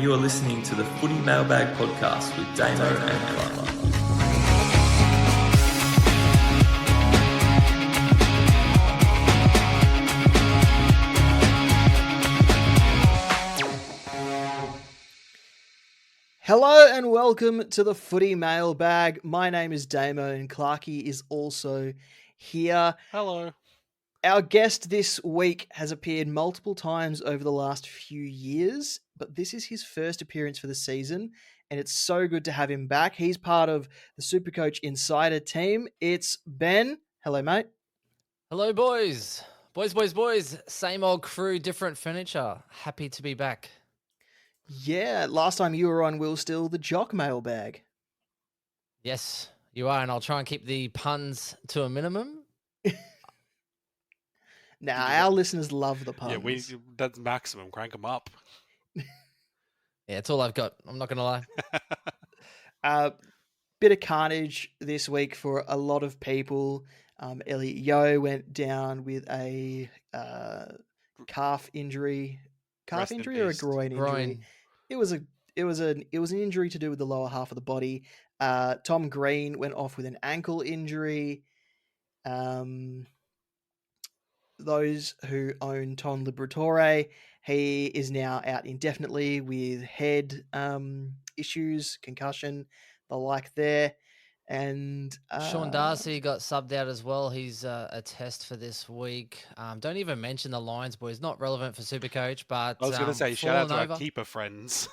you are listening to the Footy Mailbag Podcast with Damo and Clarky. Hello and welcome to the Footy Mailbag. My name is Damo and Clarky is also here. Hello. Our guest this week has appeared multiple times over the last few years, but this is his first appearance for the season, and it's so good to have him back. He's part of the Supercoach Insider team. It's Ben. Hello, mate. Hello, boys. Boys. Same old crew, different furniture. Happy to be back. Yeah, last time you were on, Will, still the Jock Mailbag. Yes, you are, and I'll try and keep the puns to a minimum. Our listeners love the puns. Yeah, that's maximum. Crank them up. Yeah, it's all I've got. I'm not going to lie. Bit of carnage this week for a lot of people. Elliot Yeo went down with a calf injury. Calf injury or a groin injury? It was an injury to do with the lower half of the body. Tom Green went off with an ankle injury. Those who own Ton Liberatore, he is now out indefinitely with head issues, concussion, the like there. And Sean Darcy got subbed out as well. He's a test for this week. Don't even mention the Lions, boys. Not relevant for Supercoach, but I was going to say, shout out to our keeper friends.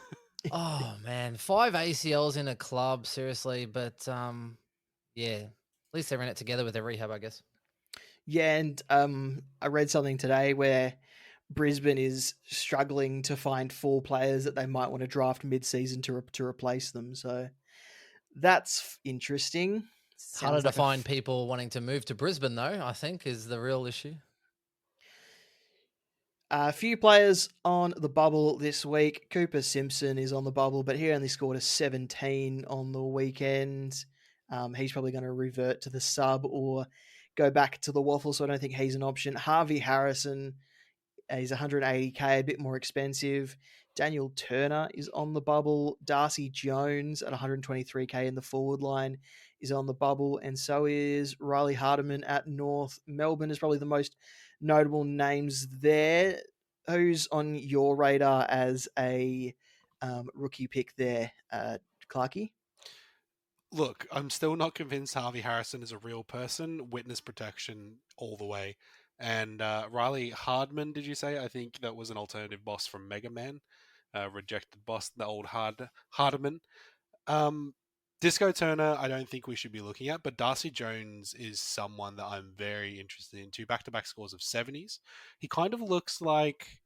Oh, man. 5 ACLs in a club, seriously. But, yeah, at least they're in it together with their rehab, I guess. Yeah, and I read something today where Brisbane is struggling to find 4 players that they might want to draft mid-season to replace them. So that's interesting. Harder to find people wanting to move to Brisbane, though, I think, is the real issue. A few players on the bubble this week. Cooper Simpson is on the bubble, but he only scored a 17 on the weekend. He's probably going to revert to the sub or go back to the waffle, so I don't think he's an option. Harvey Harrison, he's 180k, a bit more expensive. Daniel Turner is on the bubble. Darcy Jones at 123k in the forward line is on the bubble, and so is Riley Hardiman at North Melbourne is probably the most notable names there. Who's on your radar as a rookie pick there, Clarky? Look, I'm still not convinced Harvey Harrison is a real person. Witness protection all the way. And Riley Hardman, did you say? I think that was an alternative boss from Mega Man. Rejected boss, the old Hardiman. Disco Turner, I don't think we should be looking at, but Darcy Jones is someone that I'm very interested in. 2 back-to-back scores of 70s. He kind of looks like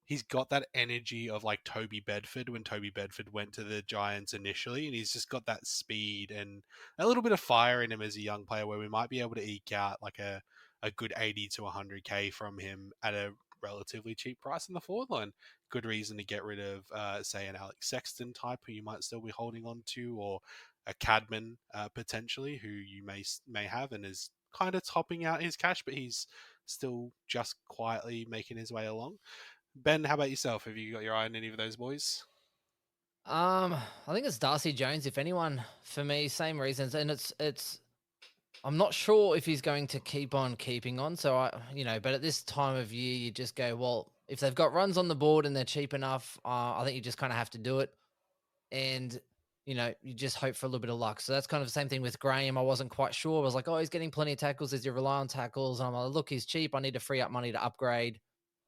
he's got that energy of like Toby Bedford when Toby Bedford went to the Giants initially, and he's just got that speed and a little bit of fire in him as a young player where we might be able to eke out like a good 80 to 100k from him at a relatively cheap price in the forward line. Good reason to get rid of, say, an Alex Sexton type who you might still be holding on to, or a Cadman potentially who you may have and is kind of topping out his cash, but he's still just quietly making his way along. Ben, how about yourself? Have you got your eye on any of those boys? I think it's Darcy Jones, if anyone, for me. Same reasons, and it's. I'm not sure if he's going to keep on keeping on. So but at this time of year, you just go, well, if they've got runs on the board and they're cheap enough, I think you just kind of have to do it, and you just hope for a little bit of luck. So that's kind of the same thing with Graham. I wasn't quite sure. I was like, oh, he's getting plenty of tackles. Does he rely on tackles? And I'm like, look, he's cheap. I need to free up money to upgrade.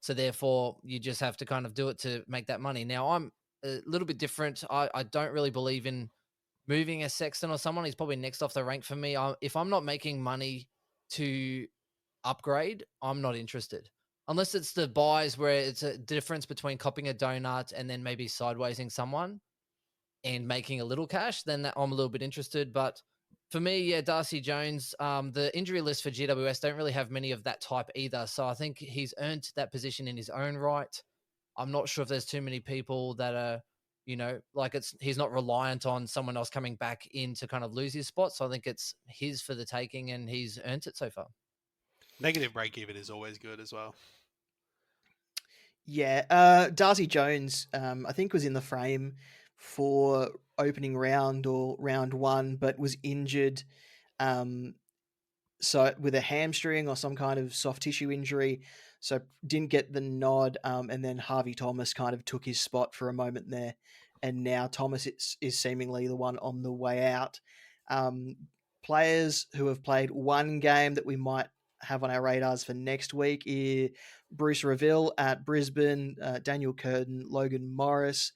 So therefore, you just have to kind of do it to make that money. Now, I'm a little bit different. I don't really believe in moving a Sexton or someone. He's probably next off the rank for me. If I'm not making money to upgrade, I'm not interested. Unless it's the buys where it's a difference between copying a donut and then maybe sidewaysing someone and making a little cash, then I'm a little bit interested. But for me, yeah, Darcy Jones, the injury list for GWS don't really have many of that type either. So I think he's earned that position in his own right. I'm not sure if there's too many people that are, he's not reliant on someone else coming back in to kind of lose his spot. So I think it's his for the taking and he's earned it so far. Negative break even is always good as well. Yeah, Darcy Jones, I think was in the frame for opening round or round one, but was injured. Um, so with a hamstring or some kind of soft tissue injury, so didn't get the nod. And then Harvey Thomas kind of took his spot for a moment there, and now Thomas is seemingly the one on the way out. Um, Players who have played one game that we might have on our radars for next week is Bruce Reville at Brisbane, Daniel Curtin, Logan Morris,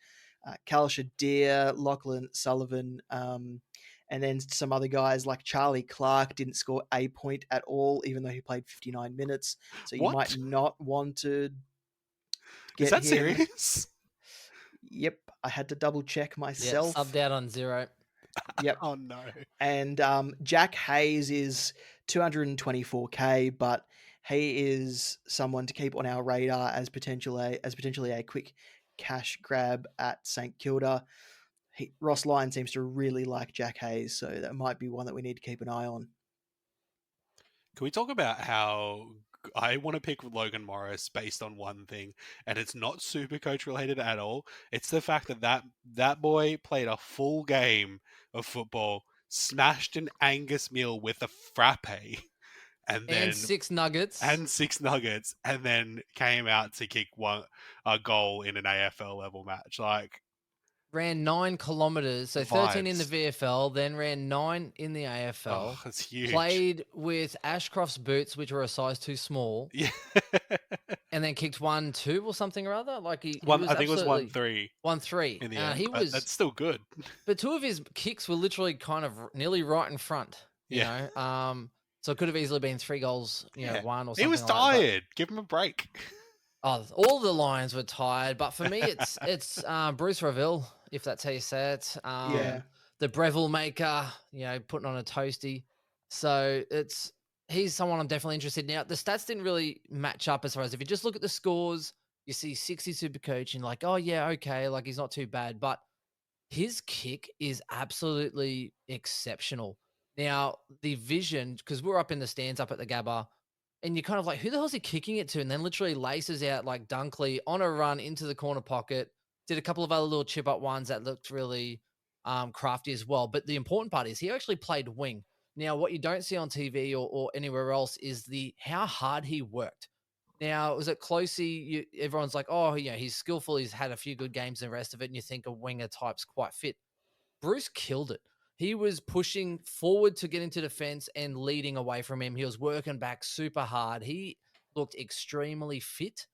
Cal Shadir, Lachlan Sullivan. And then some other guys like Charlie Clark didn't score a point at all, even though he played 59 minutes. So you might What? not want to Is get that him. serious? Yep, I had to double check Yeah, myself. subbed out on 0. Yep. Oh no. And Jack Hayes is 224k, but he is someone to keep on our radar as potentially a quick cash grab at St Kilda. Ross Lyon seems to really like Jack Hayes, so that might be one that we need to keep an eye on. Can we talk about how I want to pick Logan Morris based on one thing, and it's not super coach related at all. It's the fact that boy played a full game of football, smashed an Angus meal with a frappe, and then And 6 nuggets. and 6 nuggets, and then came out to kick a goal in an AFL level match. Like, ran 9 kilometers, so 13 in the VFL, then ran 9 in the AFL. oh, that's huge. Played with Ashcroft's boots, which were a size too small, Yeah. and then kicked 1-2 or something or other. Like he One, was I think it was absolutely 1-3 1-3. in the end. He but was, that's still good. but 2 of his kicks were literally kind of nearly right in front. You Yeah. know, so it could have easily been 3 goals. Yeah. One or something. He was like that, tired. Give him a break. Oh, all the Lions were tired, but for me, it's Bruce Reville, if that's how you say it. Yeah. The Breville maker, putting on a toasty. So he's someone I'm definitely interested in. Now, the stats didn't really match up as far as if you just look at the scores, you see 60 super coach and like, oh yeah, okay, like he's not too bad, but his kick is absolutely exceptional. Now, the vision, because we're up in the stands up at the Gabba, and you're kind of like, who the hell is he kicking it to? And then literally laces out like Dunkley on a run into the corner pocket. Did a couple of other little chip up ones that looked really crafty as well. But the important part is he actually played wing. Now, what you don't see on TV or anywhere else is how hard he worked. Now, was it Closey? Everyone's like, oh, he's skillful. He's had a few good games and the rest of it. And you think a winger type's quite fit. Bruce killed it. He was pushing forward to get into defense and leading away from him. He was working back super hard. He looked extremely fit.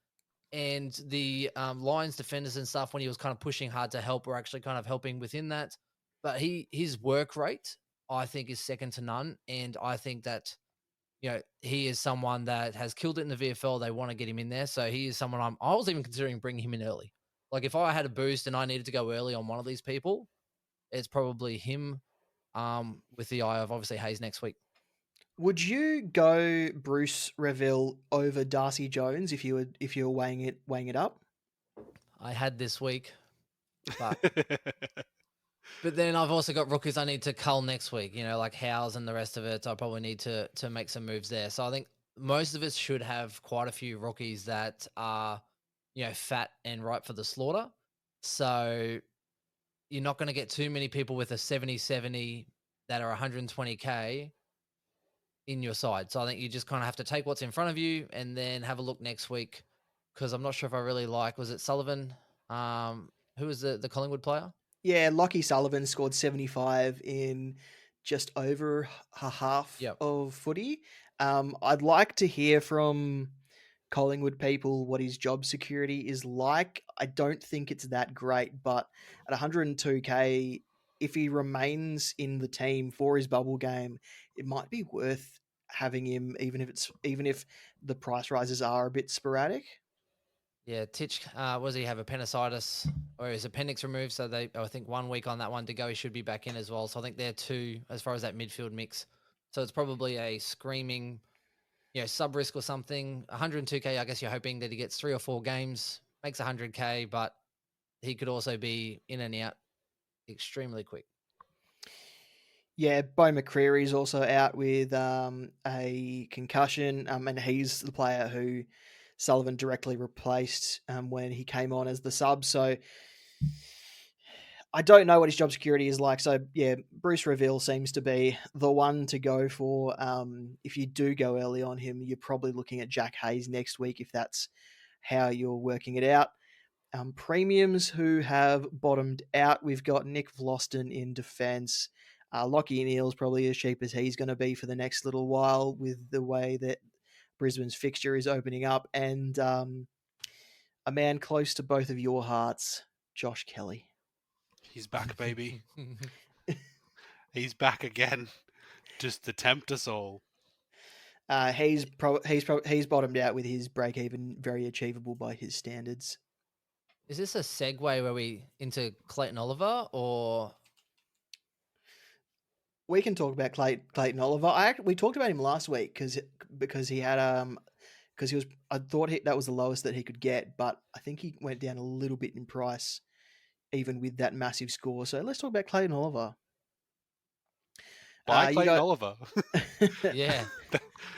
And the Lions defenders and stuff, when he was kind of pushing hard to help, were actually kind of helping within that. But his work rate, I think, is second to none. And I think that, he is someone that has killed it in the VFL. They want to get him in there. So he is someone I was even considering bringing him in early. Like if I had a boost and I needed to go early on one of these people, it's probably him. With the eye of obviously Hayes next week. Would you go Bruce Reville over Darcy Jones if you were weighing it up? I had this week, but then I've also got rookies I need to cull next week. Like Howes and the rest of it. I probably need to make some moves there. So I think most of us should have quite a few rookies that are fat and ripe for the slaughter. So you're not going to get too many people with a 70-70 that are 120k in your side. So I think you just kind of have to take what's in front of you and then have a look next week. Because I'm not sure if I really was it Sullivan? Who was the Collingwood player? Yeah, Lockie Sullivan scored 75 in just over a half of footy. I'd like to hear from Collingwood people what his job security is like. I don't think it's that great, but at 102k, if he remains in the team for his bubble game, it might be worth having him, even if the price rises are a bit sporadic. Yeah, Titch, does he have appendicitis or his appendix removed? So I think 1 week on that one to go, he should be back in as well. So I think they're 2 as far as that midfield mix. So it's probably a screaming, sub risk or something. 102k, I guess you're hoping that he gets 3 or 4 games, makes 100k, but he could also be in and out extremely quick. Yeah, Bo McCreary's also out with a concussion, and he's the player who Sullivan directly replaced when he came on as the sub. So I don't know what his job security is like. So yeah, Bruce Reville seems to be the one to go for. If you do go early on him, you're probably looking at Jack Hayes next week if that's how you're working it out. Premiums who have bottomed out, we've got Nick Vlosten in defence. Lockie Neal's probably as cheap as he's going to be for the next little while with the way that Brisbane's fixture is opening up. And a man close to both of your hearts, Josh Kelly. He's back, baby. He's back again, just to tempt us all. He's bottomed out with his break even, very achievable by his standards. Is this a segue where we into Clayton Oliver, or we can talk about Clayton Oliver? We talked about him last week because he had because he was, I thought that was the lowest that he could get, but I think he went down a little bit in price even with that massive score. So let's talk about Clayton Oliver. Buy Clayton Oliver. Yeah,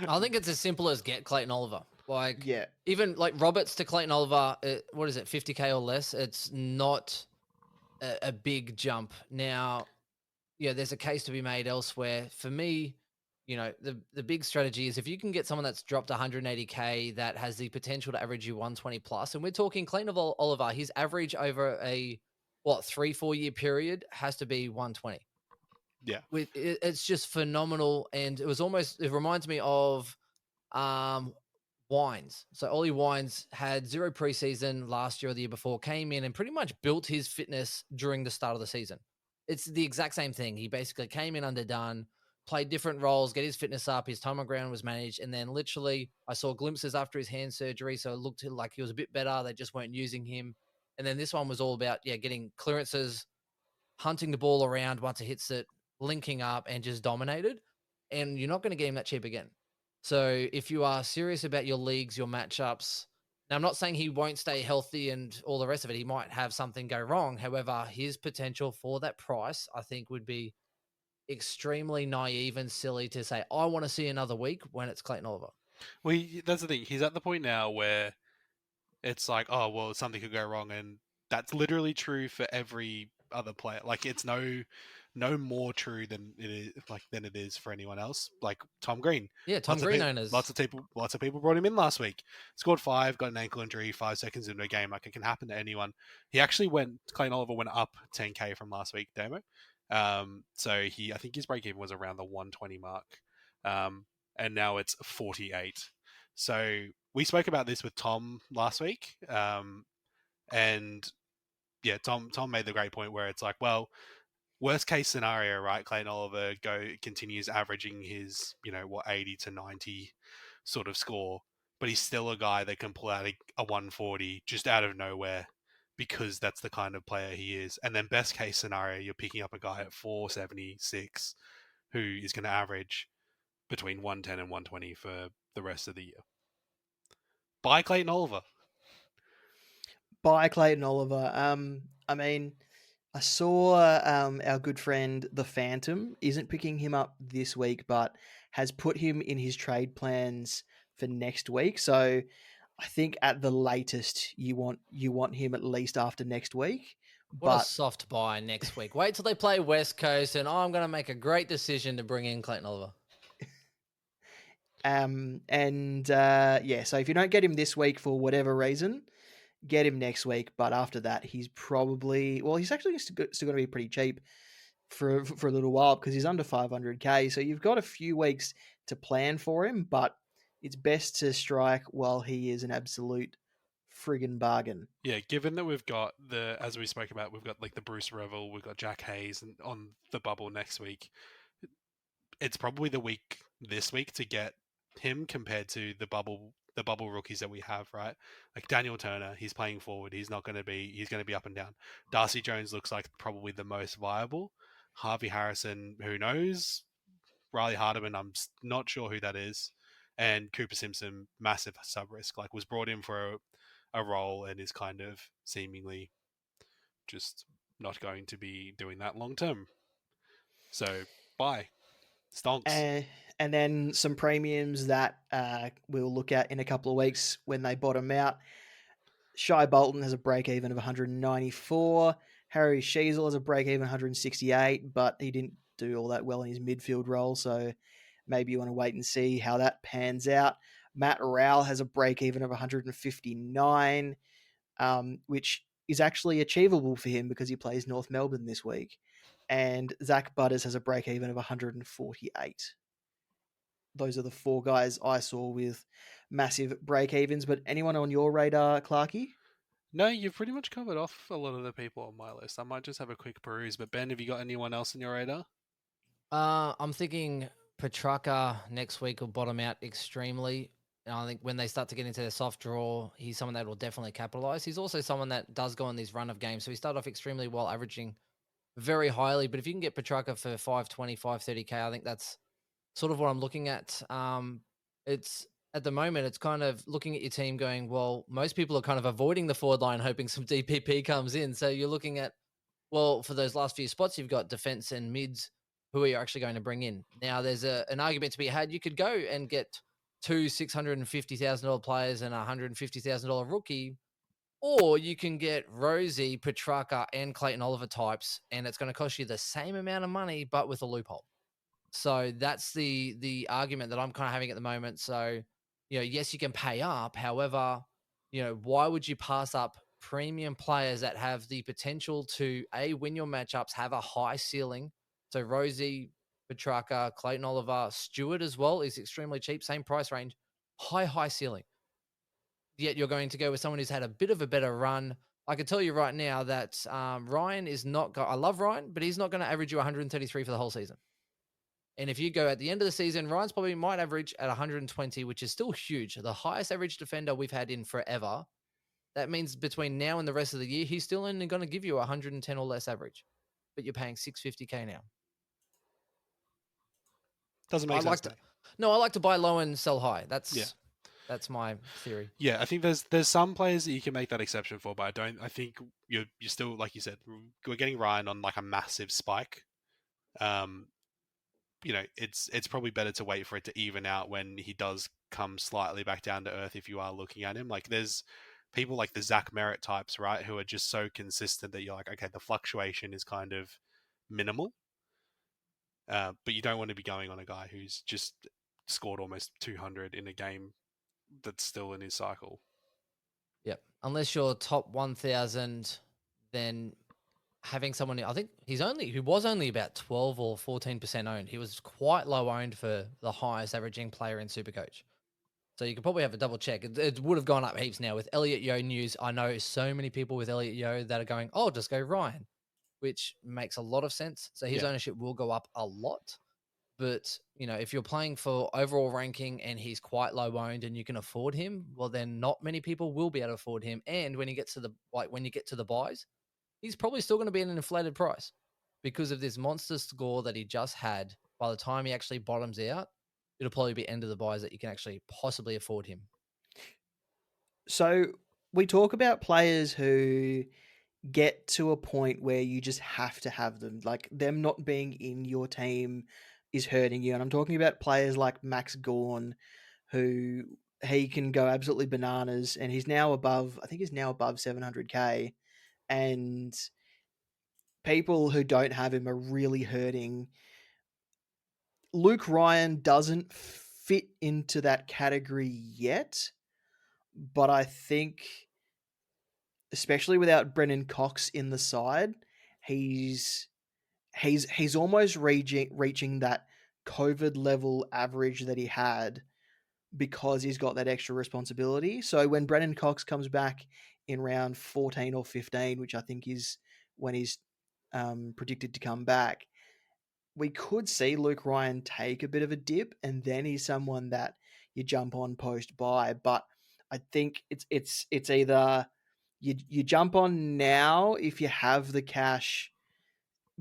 I think it's as simple as get Clayton Oliver. Like, yeah, even like Roberts to Clayton Oliver, what is it, 50K or less? It's not a big jump. Now, yeah, there's a case to be made elsewhere. For me, you know, the big strategy is if you can get someone that's dropped 180K that has the potential to average you 120 plus, and we're talking Clayton Oliver, his average over a 3-4 year period has to be 120. Yeah, it's just phenomenal, and it reminds me of Wines. So Ollie Wines had 0 preseason last year or the year before, came in and pretty much built his fitness during the start of the season. It's the exact same thing. He basically came in underdone, played different roles, get his fitness up, his time on ground was managed, and then literally I saw glimpses after his hand surgery, so it looked like he was a bit better. They just weren't using him. And then this one was all about, getting clearances, hunting the ball around once it hits it, linking up, and just dominated. And you're not going to get him that cheap again. So if you are serious about your leagues, your matchups, now I'm not saying he won't stay healthy and all the rest of it. He might have something go wrong. However, his potential for that price, I think, would be extremely naive and silly to say, I want to see another week when it's Clayton Oliver. Well, that's the thing. He's at the point now where it's like, oh, well, something could go wrong. And that's literally true for every other player. Like, it's no more true than it is for anyone else. Like Tom Green. Yeah, Tom Green owners. Lots of people brought him in last week. Scored 5, got an ankle injury 5 seconds into a game. Like, it can happen to anyone. He actually Clayton Oliver went up 10K from last week, Damo. So I think his break even was around the 120 mark. And now it's 48. So we spoke about this with Tom last week. And yeah, Tom made the great point where it's like, well, worst case scenario, right? Clayton Oliver continues averaging his, 80 to 90 sort of score, but he's still a guy that can pull out a 140 just out of nowhere because that's the kind of player he is. And then best case scenario, you're picking up a guy at 476 who is going to average between 110 and 120 for the rest of the year. Buy Clayton Oliver. Buy Clayton Oliver. I mean, I saw our good friend the Phantom isn't picking him up this week, but has put him in his trade plans for next week. So I think at the latest you want him at least after next week. What a soft buy next week. Wait till they play West Coast, and I'm going to make a great decision to bring in Clayton Oliver. So if you don't get him this week for whatever reason, get him next week. But after that, he's actually still going to be pretty cheap for a little while because he's under 500K. So you've got a few weeks to plan for him, but it's best to strike while he is an absolute friggin' bargain. Yeah, given that we've got as we spoke about, we've got like the Bruce Revel, we've got Jack Hayes and on the bubble next week. It's probably the week this week to get him compared to the bubble rookies that we have, right? Like Daniel Turner, he's playing forward. He's going to be up and down. Darcy Jones looks like probably the most viable. Harvey Harrison, who knows? Riley Hardiman, I'm not sure who that is. And Cooper Simpson, massive sub risk, like was brought in for a role and is kind of seemingly just not going to be doing that long term. So buy. Stonks. And then some premiums that we'll look at in a couple of weeks when they bottom out. Shai Bolton has a break-even of 194. Harry Sheasel has a break-even 168, but he didn't do all that well in his midfield role, so maybe you want to wait and see how that pans out. Matt Rowell has a break-even of 159, which is actually achievable for him because he plays North Melbourne this week. And Zach Butters has a break-even of 148. Those are the four guys I saw with massive break-evens, but anyone on your radar, Clarky? No, you've pretty much covered off a lot of the people on my list. I might just have a quick peruse. But Ben, have you got anyone else in your radar? I'm thinking Petrarca next week will bottom out extremely. And I think when they start to get into their soft draw, he's someone that will definitely capitalize. He's also someone that does go on these run of games. So he started off extremely well, averaging very highly. But if you can get Petrarca for 520, 530K, I think that's sort of what I'm looking at. It's at the moment, it's kind of looking at your team going, well, most people are kind of avoiding the forward line, hoping some DPP comes in. So you're looking at, well, for those last few spots, you've got defense and mids who are you actually going to bring in. Now, there's an argument to be had. You could go and get two $650,000 players and a $150,000 rookie, or you can get Rosie, Petrarca, and Clayton Oliver types, and it's going to cost you the same amount of money, but with a loophole. So that's the argument that I'm kind of having at the moment. So, yes, you can pay up. However, why would you pass up premium players that have the potential to win your matchups, have a high ceiling? So Rosie, Petrarca, Clayton Oliver, Stewart as well is extremely cheap, same price range, high ceiling. Yet you're going to go with someone who's had a bit of a better run. I can tell you right now that Ryan is not. I love Ryan, but he's not going to average you 133 for the whole season. And if you go at the end of the season, Ryan's probably might average at 120, which is still huge. The highest average defender we've had in forever. That means between now and the rest of the year, he's still only going to give you 110 or less average. But you're paying 650K now. Doesn't make sense to me. No, I like to buy low and sell high. That's my theory. Yeah, I think there's some players that you can make that exception for, but I think you're still, like you said, we're getting Ryan on like a massive spike. It's probably better to wait for it to even out when he does come slightly back down to earth if you are looking at him. Like there's people like the Zach Merritt types, right, who are just so consistent that you're like, okay, the fluctuation is kind of minimal. But you don't want to be going on a guy who's just scored almost 200 in a game that's still in his cycle. Yep. Unless you're top 1,000, then having someone, I think he was only about 12 or 14% owned. He was quite low owned for the highest averaging player in Supercoach. So you could probably have a double check. It would have gone up heaps now with Elliot Yeo news. I know so many people with Elliot Yeo that are going, oh, just go Ryan, which makes a lot of sense. So his ownership will go up a lot. But, if you're playing for overall ranking and he's quite low owned and you can afford him, well, then not many people will be able to afford him. And when you get to the buys, he's probably still going to be at an inflated price because of this monster score that he just had. By the time he actually bottoms out, it'll probably be end of the buys that you can actually possibly afford him. So we talk about players who get to a point where you just have to have them. Like them not being in your team is hurting you. And I'm talking about players like Max Gorn, who he can go absolutely bananas, and he's now above 700K. And people who don't have him are really hurting. Luke Ryan doesn't fit into that category yet, but I think, especially without Brennan Cox in the side, he's almost reaching that COVID level average that he had because he's got that extra responsibility. So when Brennan Cox comes back in round 14 or 15, which I think is when he's predicted to come back, we could see Luke Ryan take a bit of a dip, and then he's someone that you jump on post buy. But I think it's either you jump on now if you have the cash,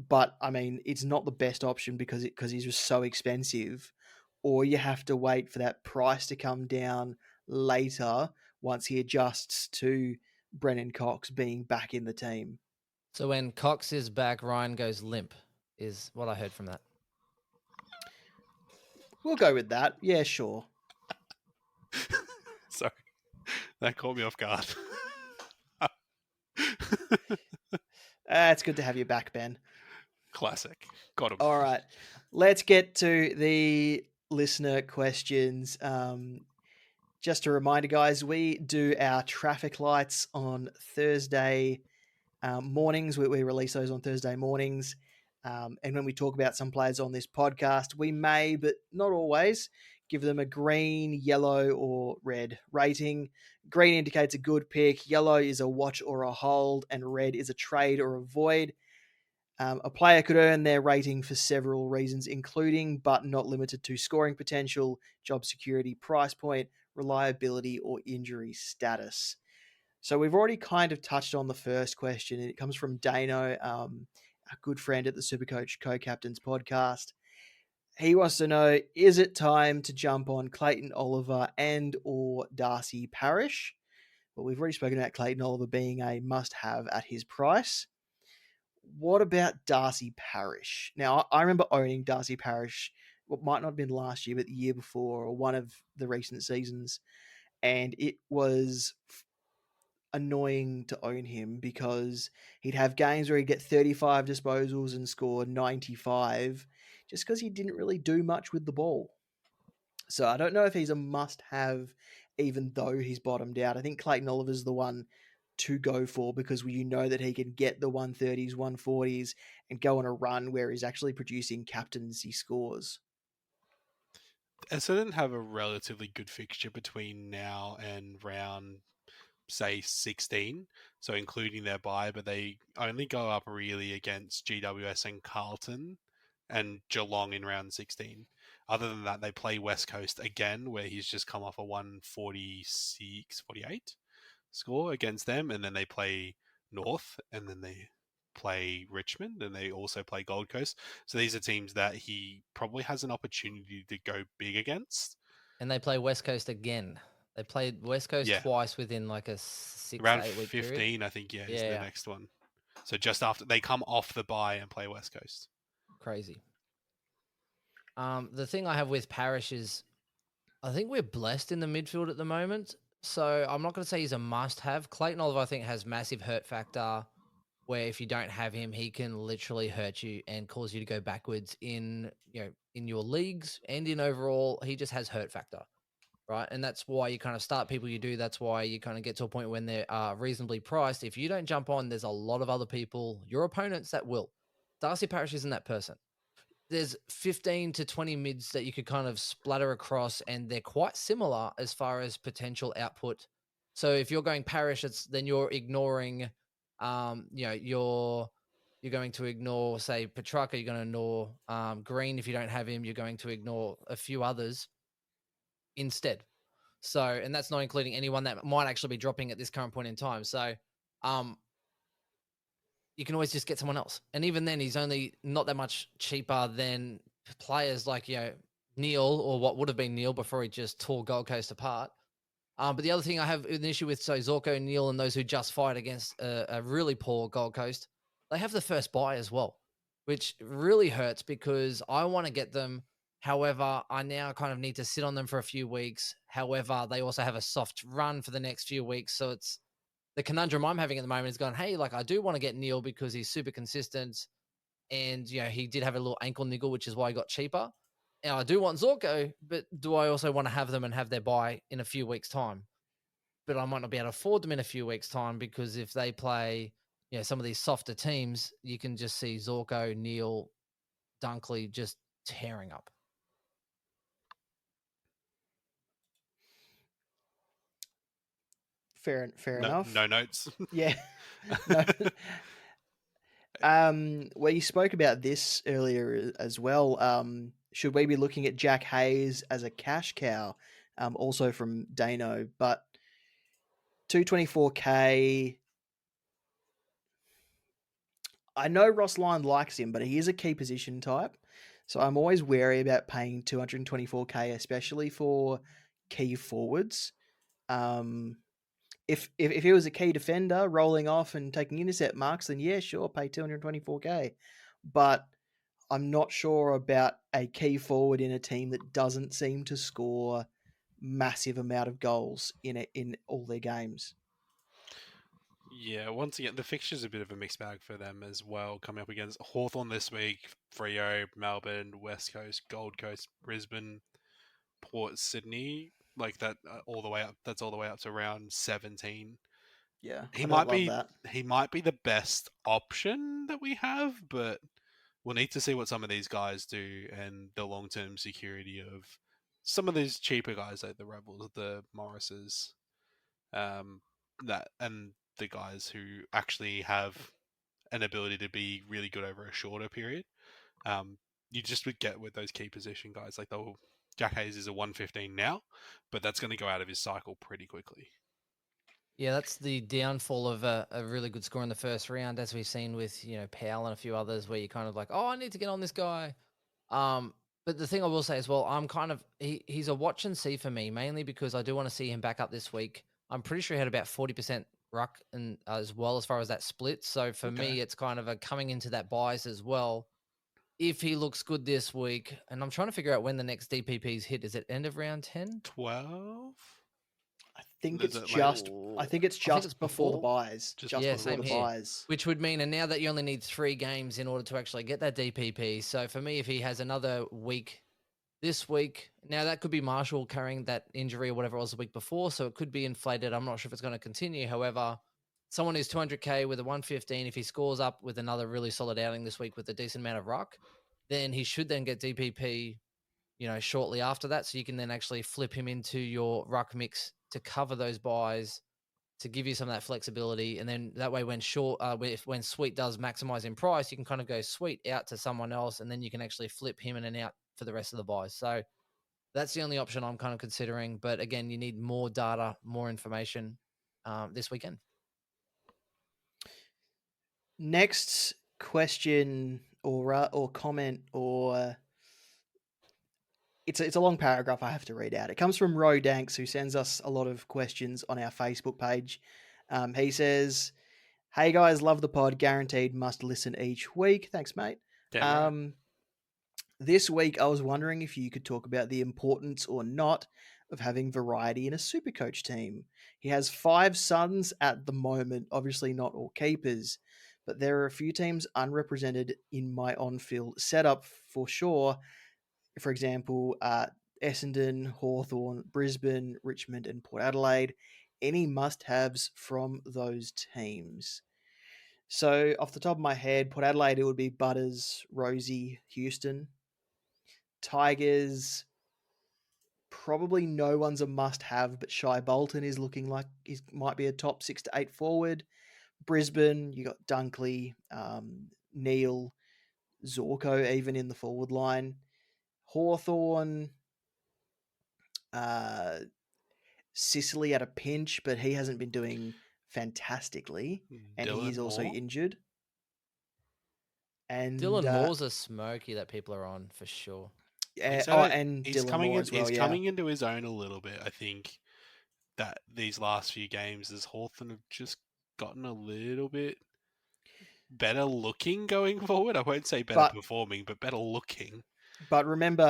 but I mean it's not the best option because he's just so expensive, or you have to wait for that price to come down later once he adjusts to Brennan Cox being back in the team. So when Cox is back, Ryan goes limp, is what I heard from that. We'll go with that. Yeah, sure. Sorry, that caught me off guard. It's good to have you back, Ben. Classic. Got him. All right, let's get to the listener questions. Just a reminder, guys, we do our traffic lights on Thursday mornings. We release those on Thursday mornings. And when we talk about some players on this podcast, we may, but not always, give them a green, yellow, or red rating. Green indicates a good pick, yellow is a watch or a hold, and red is a trade or a void. A player could earn their rating for several reasons, including but not limited to scoring potential, job security, price point, reliability, or injury status. So we've already kind of touched on the first question. It comes from Dano, a good friend at the Supercoach Co-Captains podcast. He wants to know, is it time to jump on Clayton Oliver and or Darcy Parish? Well, we've already spoken about Clayton Oliver being a must-have at his price. What about Darcy Parish? Now, I remember owning Darcy Parish, what might not have been last year, but the year before, or one of the recent seasons, and it was annoying to own him because he'd have games where he'd get 35 disposals and score 95 just because he didn't really do much with the ball. So I don't know if he's a must-have, even though he's bottomed out. I think Clayton Oliver's the one to go for because you know that he can get the 130s, 140s and go on a run where he's actually producing captaincy scores. Essendon have a relatively good fixture between now and round, say, 16, so including their bye, but they only go up really against GWS and Carlton and Geelong in round 16. Other than that, they play West Coast again, where he's just come off a 146, 48 score against them, and then they play North, and then they play Richmond, and they also play Gold Coast. So these are teams that he probably has an opportunity to go big against. And they play West Coast again. They played West Coast twice within like a 6 Around to 8 week 15, period. I think, is the next one. So just after they come off the bye and play West Coast. Crazy. The thing I have with Parish is I think we're blessed in the midfield at the moment. So I'm not going to say he's a must-have. Clayton Oliver, I think, has massive hurt factor where if you don't have him, he can literally hurt you and cause you to go backwards in your leagues and in overall. He just has hurt factor, right? And that's why you kind of start people you do. That's why you kind of get to a point when they're reasonably priced. If you don't jump on, there's a lot of other people, your opponents, that will. Darcy Parish isn't that person. There's 15 to 20 mids that you could kind of splatter across, and they're quite similar as far as potential output. So if you're going Parish, then you're ignoring, you're going to ignore, say, Petrarca. You're going to ignore Green. If you don't have him, you're going to ignore a few others instead. So, and that's not including anyone that might actually be dropping at this current point in time. So, you can always just get someone else. And even then, he's only not that much cheaper than players like, Neil, or what would have been Neil before he just tore Gold Coast apart. But the other thing I have an issue with, so Zorko, Neil, and those who just fight against a really poor Gold Coast, they have the first buy as well, which really hurts because I want to get them. However, I now kind of need to sit on them for a few weeks. However, they also have a soft run for the next few weeks. So it's the conundrum I'm having at the moment is going, hey, like I do want to get Neil because he's super consistent. And, he did have a little ankle niggle, which is why he got cheaper. And I do want Zorko, but do I also want to have them and have their buy in a few weeks' time? But I might not be able to afford them in a few weeks' time because if they play, some of these softer teams, you can just see Zorko, Neil, Dunkley just tearing up. Fair enough. No notes. Yeah. No. Well, you spoke about this earlier as well. Should we be looking at Jack Hayes as a cash cow? Also from Dano, but 224k. I know Ross Lyon likes him, but he is a key position type. So I'm always wary about paying 224k, especially for key forwards. If he was a key defender rolling off and taking intercept marks, then yeah, sure, pay 224k. But I'm not sure about a key forward in a team that doesn't seem to score massive amount of goals in all their games. Yeah, once again, the fixture's a bit of a mixed bag for them as well. Coming up against Hawthorn this week, Freo, Melbourne, West Coast, Gold Coast, Brisbane, Port Sydney, like that, all the way up. That's all the way up to round 17. Yeah, He I don't might love be that. he might be the best option that we have, but we'll need to see what some of these guys do and the long term security of some of these cheaper guys like the Rebels, the Morrises, that and the guys who actually have an ability to be really good over a shorter period. You just would get with those key position guys like Jack Hayes is a 115 now, but that's going to go out of his cycle pretty quickly. Yeah, that's the downfall of a really good score in the first round, as we've seen with, Powell and a few others, where you're kind of like, oh, I need to get on this guy. But the thing I will say as well, I'm kind of he's a watch and see for me, mainly because I do want to see him back up this week. I'm pretty sure he had about 40% ruck and as well as far as that split. So for me, it's kind of a coming into that bias as well. If he looks good this week, and I'm trying to figure out when the next DPPs hit. Is it end of round 10? 12? I think Is it's it like- just. I think it's just before the buys. Just Just Yeah, before same the here. buys. Which would mean, and now that you only need 3 games in order to actually get that DPP. So for me, if he has another week this week, now that could be Marshall carrying that injury or whatever it was the week before, so it could be inflated. I'm not sure if it's going to continue. However, someone who's 200K with a 115, if he scores up with another really solid outing this week with a decent amount of ruck, then he should then get DPP, shortly after that. So you can then actually flip him into your ruck mix to cover those buys, to give you some of that flexibility. And then that way, when Sweet does maximize in price, you can kind of go Sweet out to someone else, and then you can actually flip him in and out for the rest of the buys. So that's the only option I'm kind of considering. But again, you need more data, more information this weekend. Next question or comment or it's a long paragraph I have to read out. It comes from Ro Danks, who sends us a lot of questions on our Facebook page. He says, "Hey guys, love the pod. Guaranteed must listen each week." Thanks, mate. Damn right. This week, I was wondering if you could talk about the importance or not of having variety in a Supercoach team. He has 5 sons at the moment, obviously not all keepers, but there are a few teams unrepresented in my on-field setup for sure. For example, Essendon, Hawthorn, Brisbane, Richmond, and Port Adelaide. Any must-haves from those teams? So, off the top of my head, Port Adelaide, it would be Butters, Rosie, Houston. Tigers, probably no one's a must-have, but Shai Bolton is looking like he might be a top 6 to 8 forward. Brisbane, you got Dunkley, Neil, Zorko, even in the forward line. Hawthorn, Sicily at a pinch, but he hasn't been doing fantastically, and he is also injured. And Dylan Moore's a smoky that people are on for sure. He's Dylan coming Moore as well. He's coming into his own a little bit. I think that these last few games, as Hawthorn have just gotten a little bit better looking going forward. I won't say better performing, but better looking. But remember,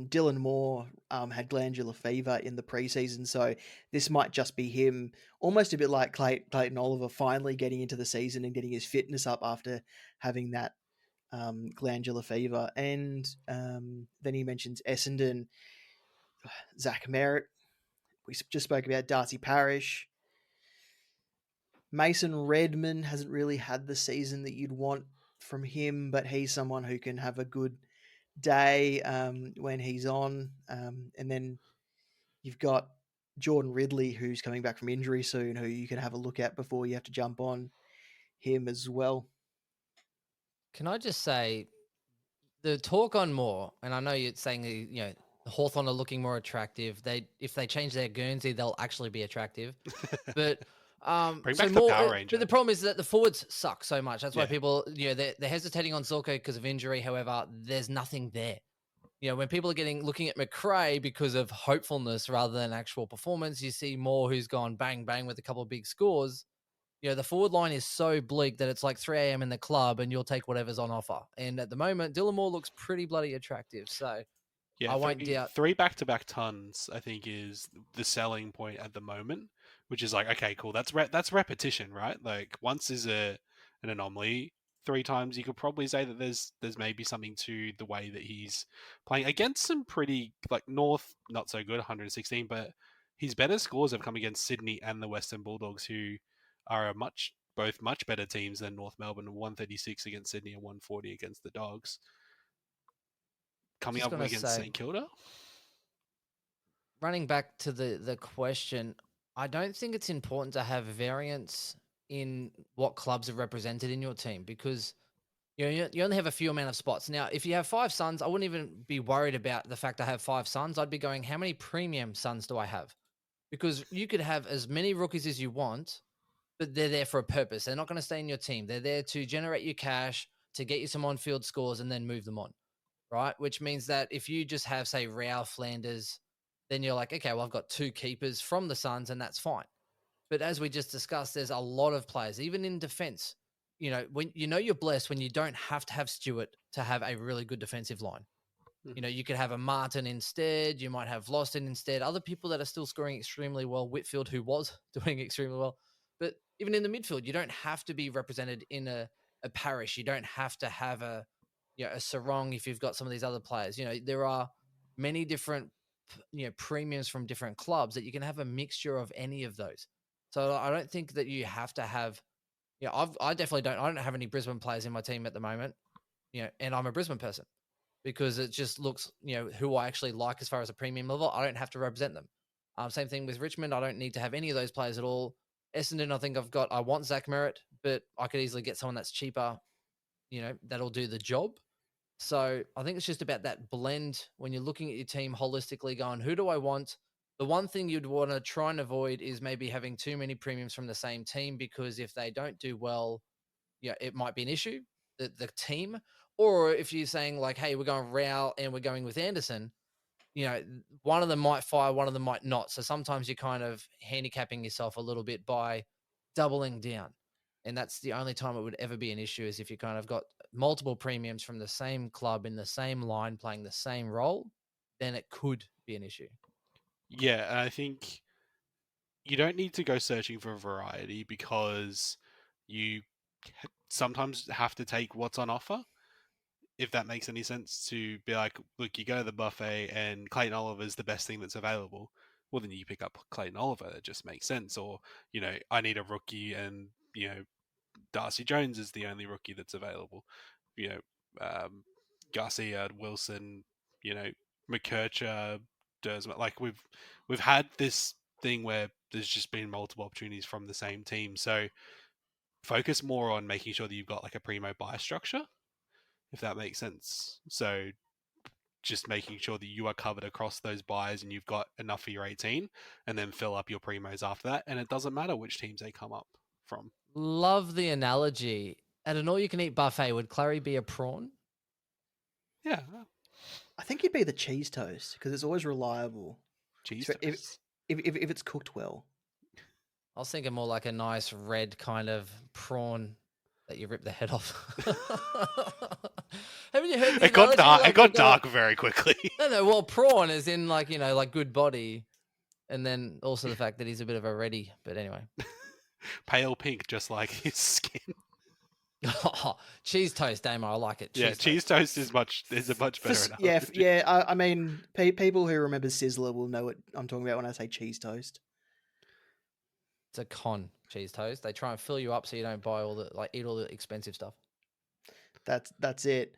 Dylan Moore had glandular fever in the preseason, so this might just be him, almost a bit like Clayton Oliver finally getting into the season and getting his fitness up after having that glandular fever. And then he mentions Essendon, Zach Merritt. We just spoke about Darcy Parish. Mason Redman hasn't really had the season that you'd want from him, but he's someone who can have a good day when he's on. And then you've got Jordan Ridley, who's coming back from injury soon, who you can have a look at before you have to jump on him as well. Can I just say, the talk on Moore, and I know you're saying, the Hawthorn are looking more attractive. If they change their Guernsey, they'll actually be attractive. But bring back the Power Ranger. But the problem is that the forwards suck so much. That's why people, they're hesitating on Zorko because of injury. However, there's nothing there. When people are looking at McRae because of hopefulness rather than actual performance, you see Moore who's gone bang bang with a couple of big scores. the forward line is so bleak that it's like 3 a.m. in the club and you'll take whatever's on offer. And at the moment, Dylan Moore looks pretty bloody attractive. So Yeah, I won't doubt. three back-to-back tons, I think, is the selling point at the moment, which is like, okay, cool. That's repetition, right? Like once is an anomaly. 3 times, you could probably say that there's maybe something to the way that he's playing against some pretty like North, not so good, 116, but his better scores have come against Sydney and the Western Bulldogs, who are both much better teams than North Melbourne. 136 against Sydney and 140 against the Dogs. Coming Just up gonna against say, St Kilda. running back to the question, I don't think it's important to have variance in what clubs are represented in your team because you only have a few amount of spots. Now, if you have 5 Suns, I wouldn't even be worried about the fact I have 5 Suns. I'd be going, how many premium Suns do I have? Because you could have as many rookies as you want, but they're there for a purpose. They're not going to stay in your team. They're there to generate you cash, to get you some on-field scores, and then move them on, right? Which means that if you just have, say, Real Flanders, then you're like, okay, well, I've got 2 keepers from the Suns, and that's fine. But as we just discussed, there's a lot of players, even in defense. When you're blessed when you don't have to have Stewart to have a really good defensive line. You could have a Martin instead. You might have Loston instead. Other people that are still scoring extremely well. Whitfield, who was doing extremely well. But even in the midfield, you don't have to be represented in a parish. You don't have to have a Sarong if you've got some of these other players. There are many different premiums from different clubs that you can have a mixture of any of those. So I don't think that you have to have. I definitely don't. I don't have any Brisbane players in my team at the moment. And I'm a Brisbane person because it just looks, who I actually like as far as a premium level. I don't have to represent them. Same thing with Richmond. I don't need to have any of those players at all. Essendon, I think I want Zach Merritt, but I could easily get someone that's cheaper, that'll do the job. So I think it's just about that blend when you're looking at your team holistically going, who do I want? The one thing you'd want to try and avoid is maybe having too many premiums from the same team, because if they don't do well, it might be an issue, the team. Or if you're saying like, hey, we're going Rao and we're going with Anderson, one of them might fire, one of them might not. So sometimes you're kind of handicapping yourself a little bit by doubling down. And that's the only time it would ever be an issue, is if you kind of got multiple premiums from the same club in the same line playing the same role, then it could be an issue. Yeah, and I think you don't need to go searching for variety, because you sometimes have to take what's on offer, if that makes any sense. To be like, look, you go to the buffet and Clayton Oliver is the best thing that's available. Well, then you pick up Clayton Oliver. That just makes sense. Or, I need a rookie, and, Darcy Jones is the only rookie that's available. Garcia, Wilson, McKercher, Dersma. Like we've had this thing where there's just been multiple opportunities from the same team. So focus more on making sure that you've got like a primo buy structure, if that makes sense. So just making sure that you are covered across those buys and you've got enough for your 18, and then fill up your primos after that. And it doesn't matter which teams they come up from. Love the analogy. At an all-you-can-eat buffet, would Clary be a prawn? Yeah. I think it'd be the cheese toast because it's always reliable. Cheese if, toast. if it's cooked well. I was thinking more like a nice red kind of prawn that you rip the head off. Haven't you heard the It got analogy? dark. Like It got the- dark very quickly. No. Well, prawn is in like, like good body. And then also the fact that he's a bit of a reddy. But anyway. Pale pink, just like his skin. Cheese toast, Damo. I like it. Cheese toast is a much better analogy. Yeah. I mean, people who remember Sizzler will know what I'm talking about when I say cheese toast. It's a con, cheese toast. They try and fill you up so you don't buy eat all the expensive stuff. That's it.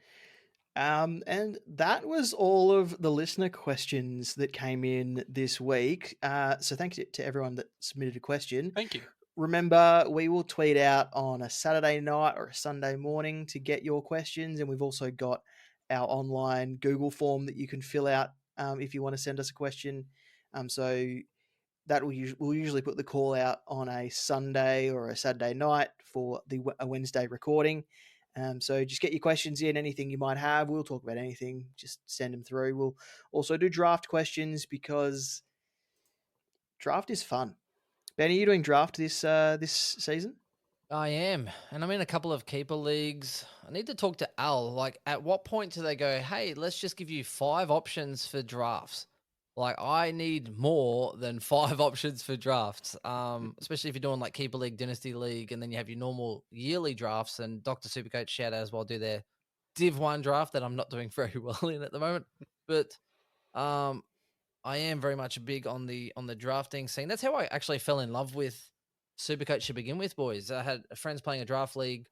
And that was all of the listener questions that came in this week. So thank you to everyone that submitted a question. Thank you. Remember, we will tweet out on a Saturday night or a Sunday morning to get your questions. And we've also got our online Google form that you can fill out if you want to send us a question. So that we'll usually put the call out on a Sunday or a Saturday night for a Wednesday recording. So just get your questions in, anything you might have. We'll talk about anything. Just send them through. We'll also do draft questions because draft is fun. Ben, are you doing draft this season? I am, and I'm in a couple of keeper leagues. I need to talk to Al. Like, at what point do they go, hey, let's just give you 5 options for drafts? Like, I need more than 5 options for drafts. Especially if you're doing like keeper league, dynasty league, and then you have your normal yearly drafts. And Dr. Supercoach shout out as well do their Div 1 draft that I'm not doing very well in at the moment. But um I am very much big on the drafting scene. That's how I actually fell in love with Supercoach to begin with, boys. I had friends playing a draft league,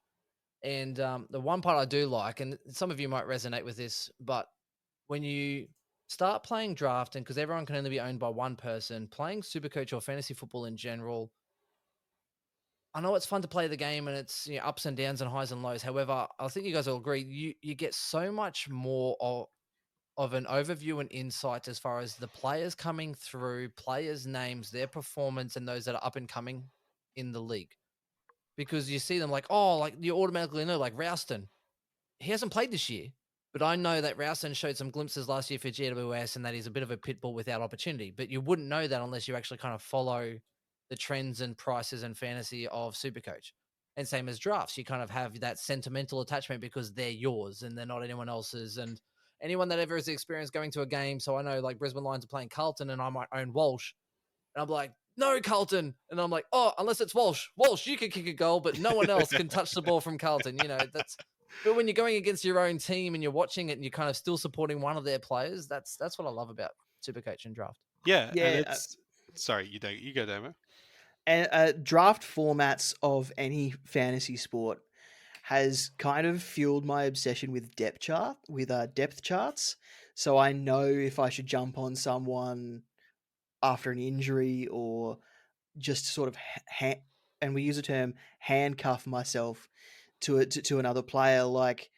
and the one part I do like, and some of you might resonate with this, but when you start playing draft, and because everyone can only be owned by one person, playing Supercoach or fantasy football in general, I know it's fun to play the game and it's ups and downs and highs and lows. However, I think you guys will agree you get so much more of an overview and insight as far as the players coming through, players' names, their performance, and those that are up and coming in the league. Because you see them like, oh, like you automatically know, like Rouston, he hasn't played this year, but I know that Rouston showed some glimpses last year for GWS and that he's a bit of a pit bull without opportunity. But you wouldn't know that unless you actually kind of follow the trends and prices and fantasy of Supercoach. And same as drafts, you kind of have that sentimental attachment because they're yours and they're not anyone else's. And anyone that ever has experienced going to a game, so I know like Brisbane Lions are playing Carlton and I might own Walsh. And I'm like, no, Carlton. And I'm like, oh, unless it's Walsh. Walsh, you can kick a goal, but no one else can touch the ball from Carlton. That's but when you're going against your own team and you're watching it and you're kind of still supporting one of their players, that's what I love about Supercoach and draft. Yeah, Yeah, and it's sorry, you go, Damo. and draft formats of any fantasy sport has kind of fueled my obsession with depth charts. So I know if I should jump on someone after an injury or just sort of and we use the term handcuff myself to another player. Like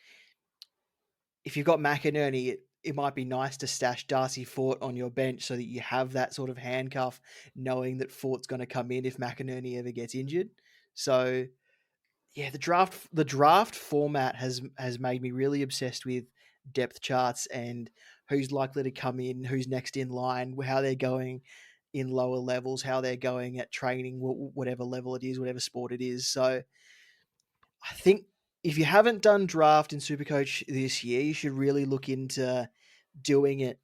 if you've got McInerney, it might be nice to stash Darcy Fort on your bench so that you have that sort of handcuff, knowing that Fort's going to come in if McInerney ever gets injured. So yeah, the draft format has made me really obsessed with depth charts and who's likely to come in, who's next in line, how they're going in lower levels, how they're going at training, whatever level it is, whatever sport it is. So I think if you haven't done draft in Supercoach this year, you should really look into doing it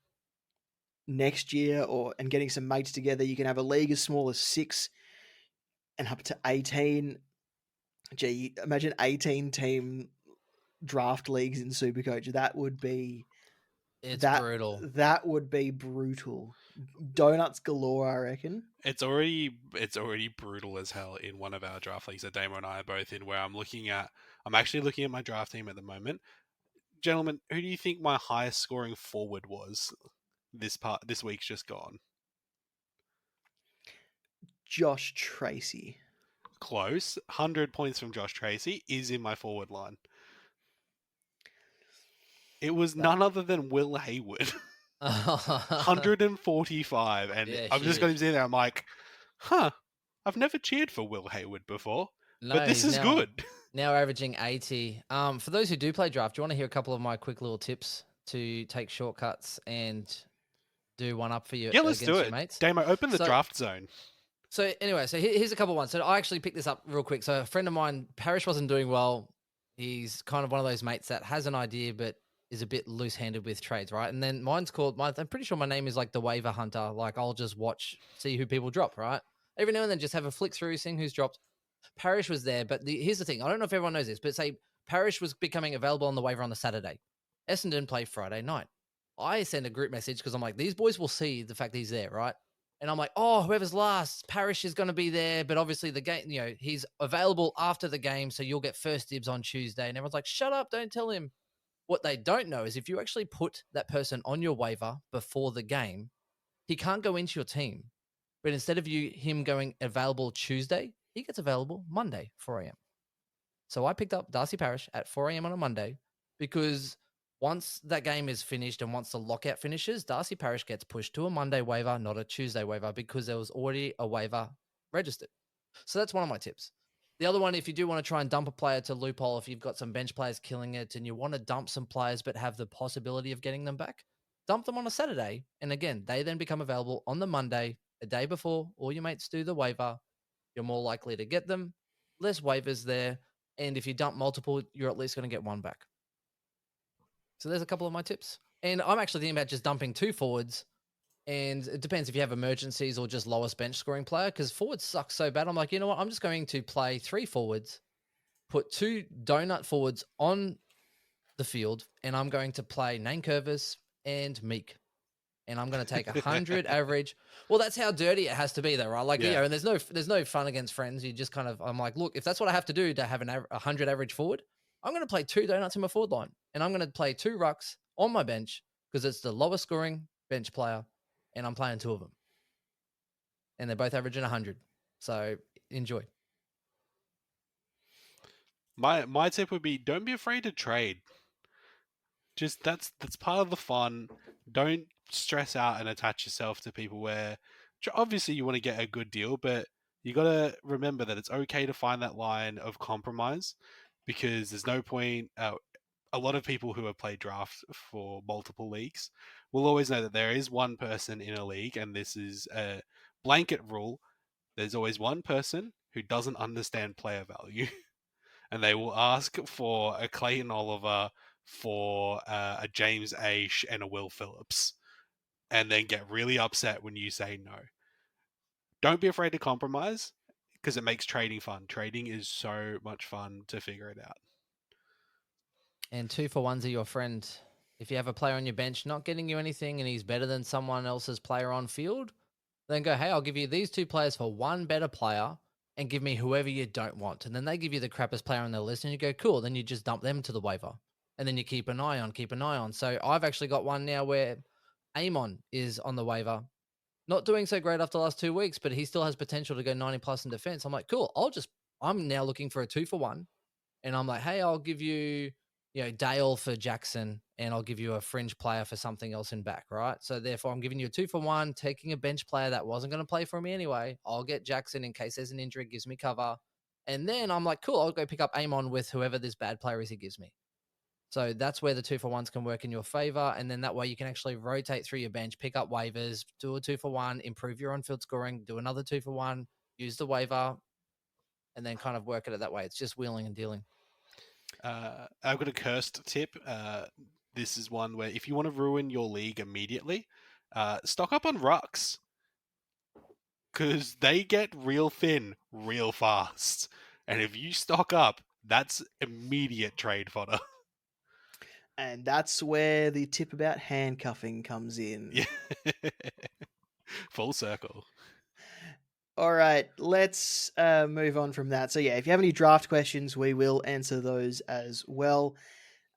next year and getting some mates together. You can have a league as small as 6 and up to 18. Gee, imagine 18 team draft leagues in Supercoach. It's brutal. That would be brutal. Donuts galore, I reckon. It's already brutal as hell in one of our draft leagues that Damo and I are both in, where I'm actually looking at my draft team at the moment. Gentlemen, who do you think my highest scoring forward was this week's just gone? Josh Tracy. Close. 100 points from Josh Tracy is in my forward line. It was none other than Will Hayward. 145. And Yeah, I've just got him huge. in there. I'm like, I've never cheered for Will Hayward before. No, but this he's is now, good. Now averaging 80. For those who do play draft, do you want to hear a couple of my quick little tips to take shortcuts and do one up for you Yeah, let's against do your it. mates? Damo, open the draft zone. So anyway, here's a couple ones. So I actually picked this up real quick. So a friend of mine, Parrish, wasn't doing well. He's kind of one of those mates that has an idea but is a bit loose-handed with trades, right? And then I'm pretty sure my name is like the waiver hunter. Like I'll just see who people drop, right? Every now and then just have a flick through, seeing who's dropped. Parrish was there, but here's the thing. I don't know if everyone knows this, but say Parrish was becoming available on the waiver on the Saturday. Essendon play Friday night. I send a group message because I'm like, these boys will see the fact that he's there, right? And I'm like, oh, whoever's last, Parrish is going to be there. But obviously the game, he's available after the game. So you'll get first dibs on Tuesday. And everyone's like, shut up. Don't tell him. What they don't know is if you actually put that person on your waiver before the game, he can't go into your team. But instead of him going available Tuesday, he gets available Monday, 4 a.m. So I picked up Darcy Parrish at 4 a.m. on a Monday because once that game is finished and once the lockout finishes, Darcy Parrish gets pushed to a Monday waiver, not a Tuesday waiver, because there was already a waiver registered. So that's one of my tips. The other one, if you do want to try and dump a player to loophole, if you've got some bench players killing it and you want to dump some players but have the possibility of getting them back, dump them on a Saturday. And again, they then become available on the Monday, a day before all your mates do the waiver. You're more likely to get them. less waivers there. And if you dump multiple, you're at least going to get one back. So there's a couple of my tips. And I'm actually thinking about just dumping 2 forwards. And it depends if you have emergencies or just lowest bench scoring player, because forwards suck so bad. I'm like, you know what? I'm just going to play 3 forwards, put 2 donut forwards on the field, and I'm going to play Nankervis and Meek. And I'm going to take 100 average. Well, that's how dirty it has to be, though, right? Like, Yeah. and there's no fun against friends. You just kind of, I'm like, look, if that's what I have to do to have 100 average forward, I'm going to play 2 donuts in my forward line, and I'm going to play 2 rucks on my bench because it's the lowest scoring bench player, and I'm playing 2 of them, and they're both averaging 100. So enjoy. My tip would be, don't be afraid to trade. Just that's part of the fun. Don't stress out and attach yourself to people where obviously you want to get a good deal, but you got to remember that it's okay to find that line of compromise, because there's no point. A lot of people who have played draft for multiple leagues will always know that there is one person in a league, and this is a blanket rule. There's always one person who doesn't understand player value. And they will ask for a Clayton Oliver, for a James Aish, and a Will Phillips, and then get really upset when you say no. Don't be afraid to compromise, because it makes trading fun. Trading is so much fun to figure it out. And 2 for 1s are your friend. If you have a player on your bench not getting you anything and he's better than someone else's player on field, then go, hey, I'll give you these 2 players for 1 better player and give me whoever you don't want. And then they give you the crappiest player on their list and you go, cool. Then you just dump them to the waiver. And then you keep an eye on. So I've actually got one now where Amon is on the waiver. Not doing so great after the last 2 weeks, but he still has potential to go 90 plus in defense. I'm like, cool. I'm now looking for a 2 for 1. And I'm like, hey, I'll give you, Dale for Jackson, and I'll give you a fringe player for something else in back, right? So therefore, I'm giving you a 2 for 1, taking a bench player that wasn't going to play for me anyway. I'll get Jackson in case there's an injury, gives me cover. And then I'm like, cool, I'll go pick up Amon with whoever this bad player is he gives me. So that's where the 2 for 1s can work in your favor. And then that way you can actually rotate through your bench, pick up waivers, do a 2 for 1, improve your on-field scoring, do another 2 for 1, use the waiver, and then kind of work it that way. It's just wheeling and dealing. I've got a cursed tip. This is one where if you want to ruin your league immediately, stock up on rucks, because they get real thin real fast. And if you stock up, that's immediate trade fodder. And that's where the tip about handcuffing comes in. Yeah. Full circle. All right, let's move on from that. So yeah, if you have any draft questions, we will answer those as well.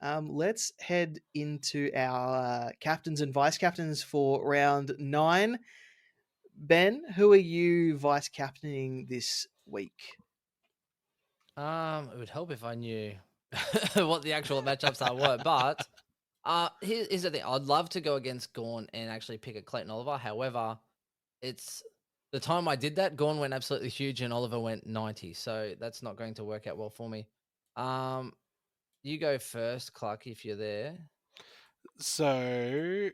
Let's head into our captains and vice captains for round 9. Ben, who are you vice captaining this week? It would help if I knew what the actual matchups were, but here's the thing. I'd love to go against Gorn and actually pick a Clayton Oliver. However, it's the time I did that, Gorn went absolutely huge and Oliver went 90. So that's not going to work out well for me. You go first, Clarky, if you're there. So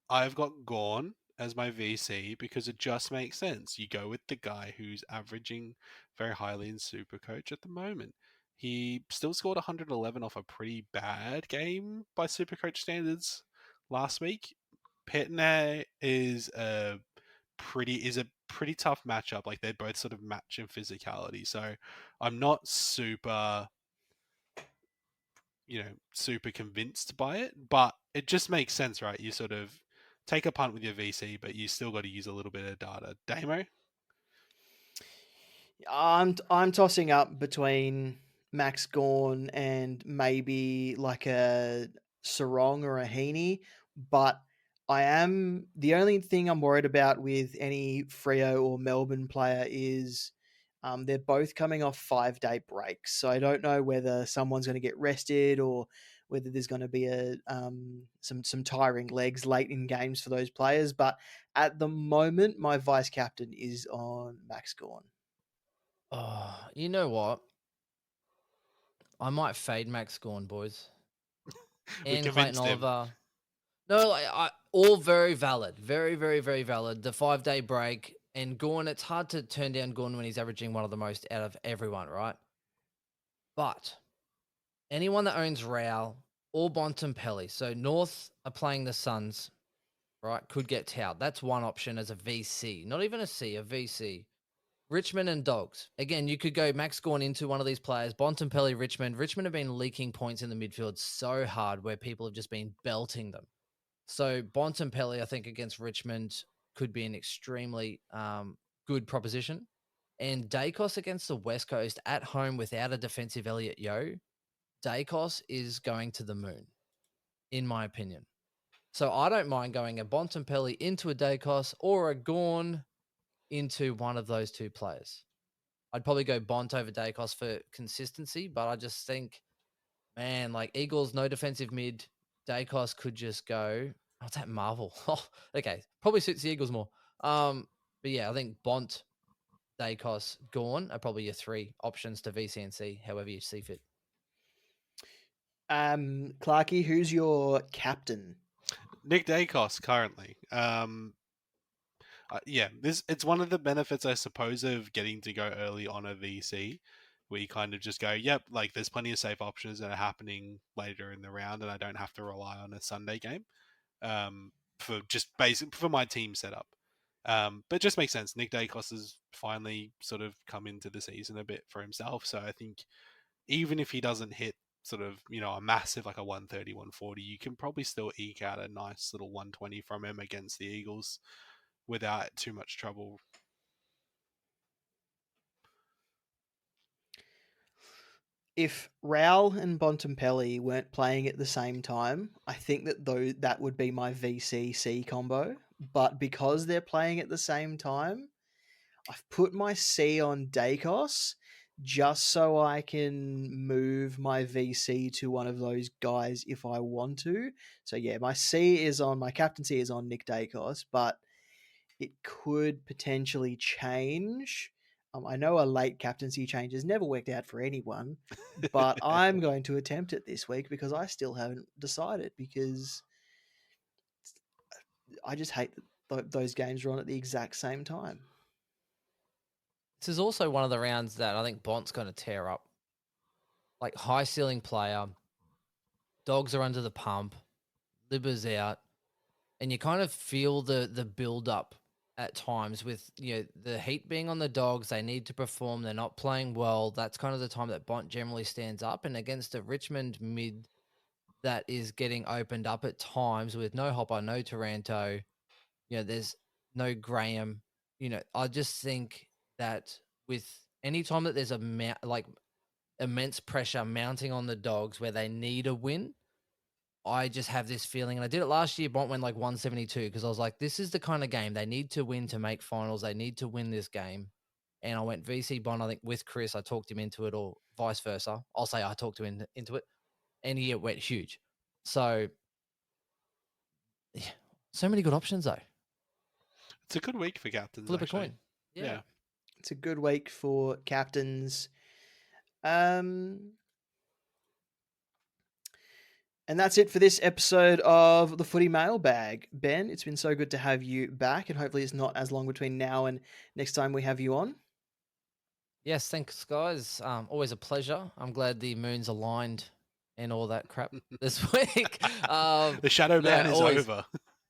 I've got Gorn as my VC because it just makes sense. You go with the guy who's averaging very highly in Supercoach at the moment. He still scored 111 off a pretty bad game by Supercoach standards last week. Petne is a pretty tough matchup. Like, they both sort of match in physicality. So I'm not super convinced by it, but it just makes sense, right? You sort of take a punt with your VC, but you still got to use a little bit of data. Damo? I'm tossing up between Max Gorn and maybe like a Sarong or a Heaney, but the only thing I'm worried about with any Freo or Melbourne player is they're both coming off 5-day breaks. So I don't know whether someone's going to get rested or whether there's going to be some tiring legs late in games for those players. But at the moment, my vice captain is on Max Gorn. Oh, you know what? I might fade Max Gorn, boys. And Clayton Oliver. No, all very valid. Very, very, very valid. The 5-day break and Gorn, it's hard to turn down Gorn when he's averaging one of the most out of everyone, right? But anyone that owns Rao or Bontempelli, so North are playing the Suns, right, could get towed. That's one option as a VC, not even a C, a VC. Richmond and Dogs. Again, you could go Max Gawn into one of these players. Bontempelli, Richmond. Richmond have been leaking points in the midfield so hard where people have just been belting them. So Bontempelli, I think, against Richmond could be an extremely good proposition. And Dacos against the West Coast at home without a defensive Elliot Yo, Dacos is going to the moon, in my opinion. So I don't mind going a Bontempelli into a Dacos or a Gawn into one of those two players. I'd probably go Bont over Dacos for consistency, but I just think, man, like Eagles, no defensive mid. Dacos could just go. Oh, it's at Marvel. Oh, okay. Probably suits the Eagles more. But yeah, I think Bont, Dacos, Gawn are probably your three options to VCNC, however you see fit. Clarky, who's your captain? Nick Dacos currently. It's one of the benefits, I suppose, of getting to go early on a VC, where you kind of just go, yep, like there's plenty of safe options that are happening later in the round, and I don't have to rely on a Sunday game for just basic for my team setup. But it just makes sense. Nick Dacos has finally sort of come into the season a bit for himself, so I think even if he doesn't hit sort of, a massive like a 130, 140, you can probably still eke out a nice little 120 from him against the Eagles without too much trouble. If Raul and Bontempelli weren't playing at the same time, I think that would be my VCC combo. But because they're playing at the same time, I've put my C on Dacos just so I can move my VC to one of those guys if I want to. So yeah, my captaincy is on Nick Dacos, but it could potentially change. I know a late captaincy change has never worked out for anyone, but I'm going to attempt it this week because I still haven't decided, because I just hate that those games are on at the exact same time. This is also one of the rounds that I think Bont's going to tear up. Like high ceiling player, Dogs are under the pump, Libba's out, and you kind of feel the build up at times with the heat being on the Dogs. They need to perform. They're not playing well. That's kind of the time that Bont generally stands up. And against a Richmond mid that is getting opened up at times with no Hopper, no Taranto, there's no Graham. I just think that with any time that there's immense pressure mounting on the Dogs where they need a win, I just have this feeling, and I did it last year. Bont went like 172 because I was like, this is the kind of game they need to win to make finals. They need to win this game. And I went VC Bont, I think, with Chris. I talked him into it, or vice versa. I'll say I talked him into it, and he went huge. So, yeah, so many good options, though. It's a good week for captains. Flip actually. a coin. Yeah. It's a good week for captains. And that's it for this episode of the Footy Mailbag. Ben, it's been so good to have you back, and hopefully it's not as long between now and next time we have you on. Yes, thanks, guys. Always a pleasure. I'm glad the moon's aligned and all that crap this week. The Shadow Man is over.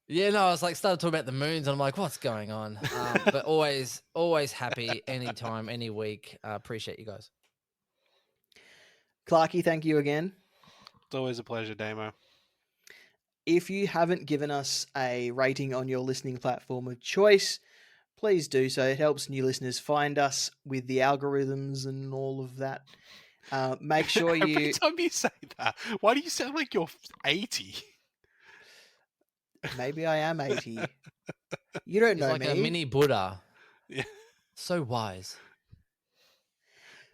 Yeah, no, I was started talking about the moons, and I'm like, what's going on? But always happy anytime, any week. Appreciate you guys. Clarky, thank you again. It's always a pleasure, Damo. If you haven't given us a rating on your listening platform of choice, please do so. It helps new listeners find us with the algorithms and all of that. Make sure you... Every time you say that, why do you sound like you're 80? Maybe I am 80. You don't know like me. A mini Buddha. Yeah. So wise.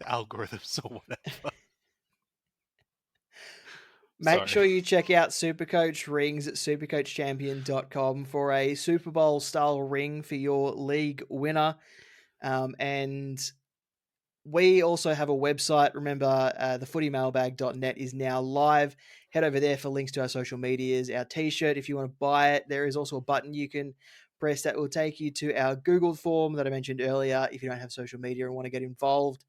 Algorithms or whatever. Make sure you check out Supercoach rings at supercoachchampion.com for a Super Bowl style ring for your league winner. And we also have a website. Remember, thefootymailbag.net is now live. Head over there for links to our social medias, our t-shirt. If you want to buy it, there is also a button you can press that will take you to our Google form that I mentioned earlier if you don't have social media and want to get involved.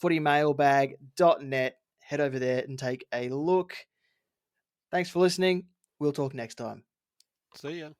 footymailbag.net. Head over there and take a look. Thanks for listening. We'll talk next time. See ya.